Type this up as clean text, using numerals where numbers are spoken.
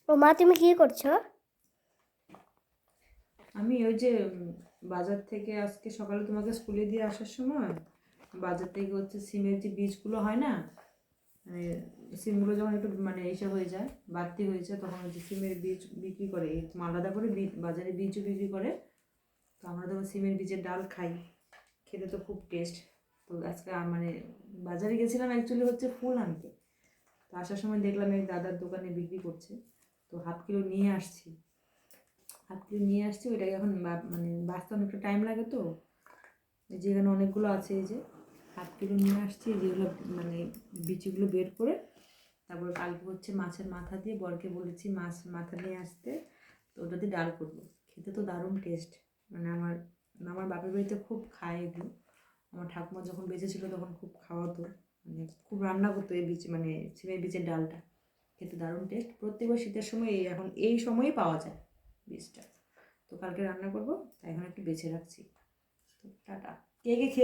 ও মা, তুমি কি করছো? আমি ওই যে বাজার থেকে আজকে সকালে তোমাকে স্কুলে দিয়ে আসার সময় বাজার থেকে হচ্ছে সিমের যে বীজগুলো হয় না, মানে সিমগুলো যখন একটু মানে এইসব হয়ে যায়, বাড়তি হয়ে যায়, তখন হচ্ছে সিমের বীজ বিক্রি করে, আলাদা করে বাজারে বীজও বিক্রি করে। তো আমরা তখন সিমের বীজের ডাল খাই, খেতে তো খুব টেস্ট। তো আজকে মানে বাজারে গেছিলাম অ্যাকচুয়ালি হচ্ছে ফুল আনতে। তো আসার সময় দেখলাম এই দাদার দোকানে বিক্রি করছে, তো হাফ কিলো নিয়ে আসছি। ওইটাকে এখন মানে বাঁচতে অনেকটা টাইম লাগে, তো যেখানে অনেকগুলো আছে, এই যে হাফ কিলো নিয়ে আসছি, যেগুলো মানে বিচিগুলো বের করে। তারপর কালকে হচ্ছে মাছের মাথা দিয়ে বরকে বলেছি মাছ মাথা নিয়ে আসতে, তো ওটা দিয়ে ডাল করবো। খেতে তো দারুণ টেস্ট। মানে আমার আমার বাপের বাড়িতে খুব খায় এগুলো। আমার ঠাকুমা যখন বেঁচে ছিল তখন খুব খাওয়াতো, মানে খুব রান্না করতো এই বীজ, মানে সিমের বীজের ডালটা। খেতে দারুণ টেস্ট। প্রত্যেকবার শীতের সময় এখন এই সময়ই পাওয়া যায় বীজটা। তো কালকে রান্না করবো, তাই এখন একটু বেছে রাখছি। তো টাটা। কে কে খেয়ে